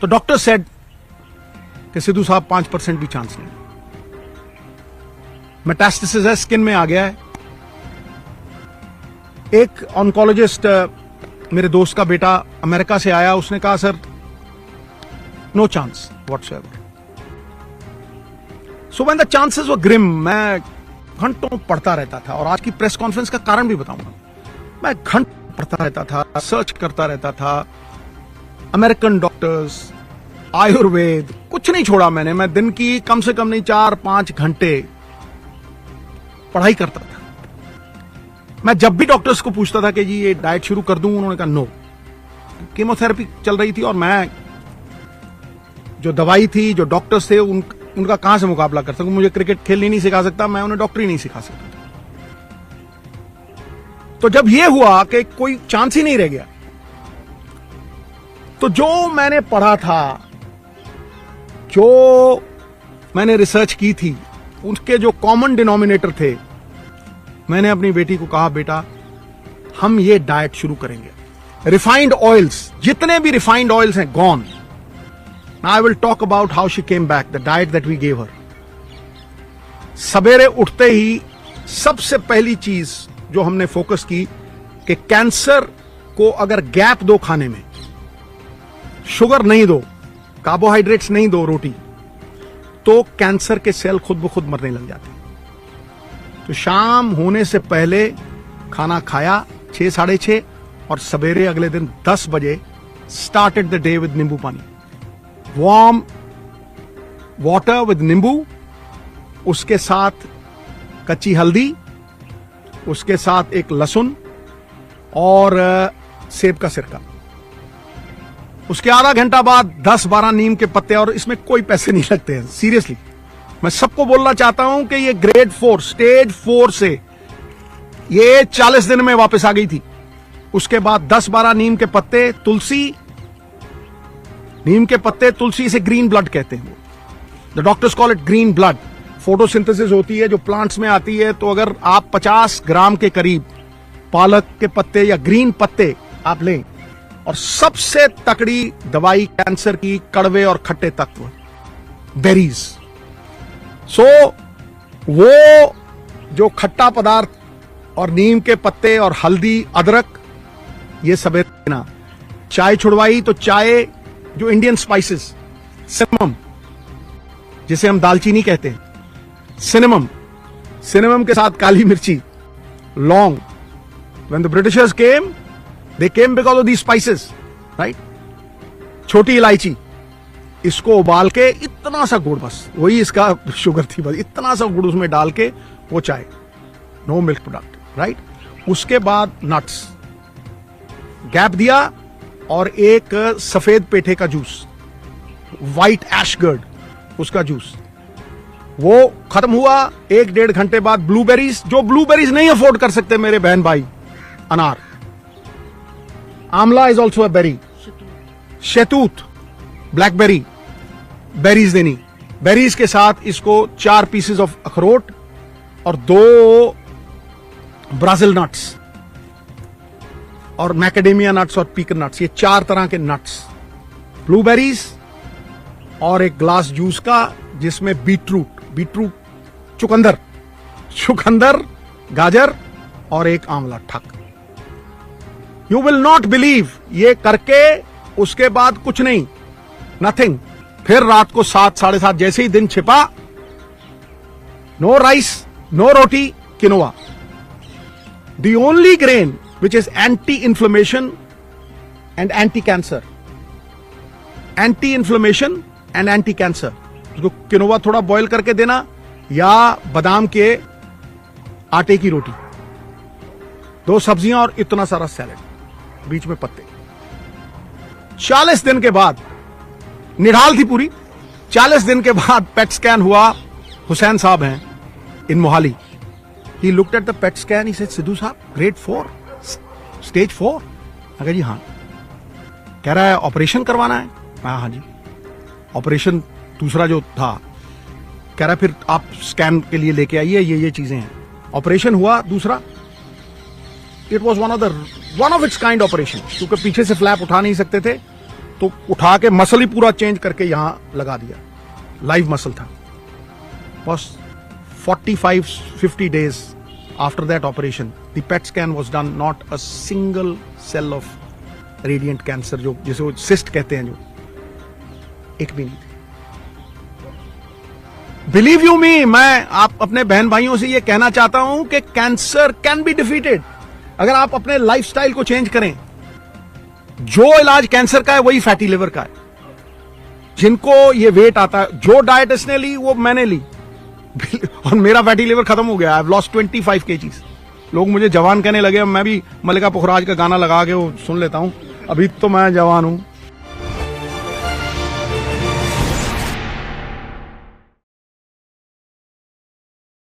तो doctor said कि सिद्धू साहब 5% भी चांस नहीं, मेटास्टेसिस है, स्किन में आ गया है। एक ऑन्कोलॉजिस्ट मेरे दोस्त का बेटा अमेरिका से आया, उसने कहा sir no chance whatsoever. So when the chances were grim, मैं घंटों पढ़ता रहता था, और आज की प्रेस कॉन्फ्रेंस का कारण भी बताऊंगा। मैं घंटों पढ़ता रहता था, सर्च करता रहता था, अमेरिकन डॉक्टर्स, आयुर्वेद, कुछ नहीं छोड़ा मैंने। मैं दिन की कम से कम नहीं 4-5 घंटे पढ़ाई करता था। मैं जब भी डॉक्टर्स को पूछता था कि जी ये डाइट शुरू कर दूं, उन्होंने कहा नो, कीमोथेरेपी चल रही थी, और मैं जो दवाई थी, जो डॉक्टर्स थे, उनका कहां से मुकाबला कर सकूं। मुझे क्रिकेट खेलनी नहीं सिखा सकता, मैं उन्हें डॉक्टरी नहीं सिखा सकता। तो जब यह हुआ कि कोई चांस ही नहीं रह गया, तो जो मैंने पढ़ा था, जो मैंने रिसर्च की थी, उसके जो कॉमन डिनोमिनेटर थे, मैंने अपनी बेटी को कहा बेटा हम ये डाइट शुरू करेंगे। रिफाइंड ऑयल्स, जितने भी रिफाइंड ऑयल्स हैं, gone. I will talk about how she came back, the diet that we gave her. सवेरे उठते ही सबसे पहली चीज जो हमने फोकस की कि कैंसर को अगर गैप दो खाने में, शुगर नहीं दो, कार्बोहाइड्रेट्स नहीं दो, रोटी, तो कैंसर के सेल खुद ब खुद मरने लग जाते हैं। तो शाम होने से पहले खाना खाया 6-6:30, और सवेरे अगले दिन 10 बजे स्टार्टेड द डे विद नींबू पानी, वार्म वाटर विद नींबू, उसके साथ कच्ची हल्दी, उसके साथ एक लहसुन और सेब का सिरका। उसके आधा घंटा बाद 10-12 नीम के पत्ते, और इसमें कोई पैसे नहीं लगते हैं, सीरियसली। मैं सबको बोलना चाहता हूं कि ये ग्रेड 4, स्टेज 4 से ये 40 दिन में वापस आ गई थी। उसके बाद 10-12 नीम के पत्ते, तुलसी, नीम के पत्ते, तुलसी, से ग्रीन ब्लड कहते हैं वो, the doctors call it green blood. Photosynthesis होती है जो प्लांट्स में आती है, तो अगर आप 50 ग्राम के करीब पालक के पत्ते या ग्रीन पत्ते आप लें, और सबसे तकड़ी दवाई कैंसर की, कड़वे और खट्टे तत्व, बेरीज। सो वो जो खट्टा पदार्थ और नीम के पत्ते और हल्दी, अदरक, ये सब लेना। चाय छुड़वाई तो चाय, जो इंडियन स्पाइसेस, सिनेमम, जिसे हम दालचीनी कहते हैं, सिनेमम, सिनेमम के साथ काली मिर्ची, लौंग। When the Britishers came, they came because of these spices, right? छोटी इलायची, इसको उबाल के इतना सा गुड़, बस वही इसका शुगर थी, बस इतना सा गुड़ उसमें डाल के वो चाय, नो मिल्क प्रोडक्ट, राइट? उसके बाद नट्स, गैप दिया, और एक सफेद पेठे का जूस, व्हाइट एशगर्ड, उसका जूस, वो खत्म हुआ। 1-1.5 घंटे बाद ब्लूबेरीज, जो ब्लूबेरीज नहीं अफोर्ड कर सकते मेरे बहन भाई, अनार, आंवला इज ऑल्सो अ बेरी, शहतूत, ब्लैकबेरी, बेरीज देनी। बेरीज के साथ इसको 4 पीसेस ऑफ अखरोट और 2 ब्राजील नट्स और मैकेडेमिया नट्स और पीकन नट्स, ये 4 तरह के नट्स, ब्लूबेरीज, और एक ग्लास जूस का जिसमें बीटरूट, चुकंदर, गाजर और एक आंवला, ठक। यू विल नॉट बिलीव, ये करके उसके बाद कुछ नहीं, नथिंग। फिर रात को 7-7:30 जैसे ही दिन छिपा, no rice, no roti, quinoa, the only grain which is anti inflammation and anti cancer, anti inflammation and anti cancer. उसको किनोवा थोड़ा बॉईल करके देना, या बादाम के आटे की रोटी, 2 सब्जियां और इतना सारा सैलेड, बीच में पत्ते। 40 दिन के बाद, निढाल थी पूरी, 40 दिन के बाद पेट स्कैन हुआ। हुसैन साहब हैं in Mohali, he looked at the PET scan, he said Sidhu साहब ग्रेड 4, स्टेज 4। अगर जी हाँ, कह रहा है ऑपरेशन करवाना है। हाँ जी, ऑपरेशन दूसरा जो था, कह रहा फिर आप स्कैन के लिए लेके आइए, ये चीजें हैं। ऑपरेशन हुआ दूसरा, it was one of its kind operation, क्योंकि पीछे से फ्लैप उठा नहीं सकते थे, तो उठा के मसल ही पूरा चेंज करके यहां लगा दिया, लाइव मसल था। बस 45-50 days after that operation, the PET scan was done, not a single cell of radiant cancer, जो जिसे वो cyst कहते हैं, जो एक भी नहीं थी। बिलीव यू मी, मैं आप अपने बहन भाइयों से ये कहना चाहता हूं कि कैंसर कैन बी डिफीटेड अगर आप अपने लाइफस्टाइल को चेंज करें। जो इलाज कैंसर का है वही फैटी लिवर का है। जिनको ये वेट आता है, जो डाइट इसने ली वो मैंने ली और मेरा फैटी लिवर खत्म हो गया। I have lost 25 kgs। लोग मुझे जवान कहने लगे, मैं भी मल्लिका पुखराज का गाना लगा के वो सुन लेता हूं, अभी तो मैं जवान हूं।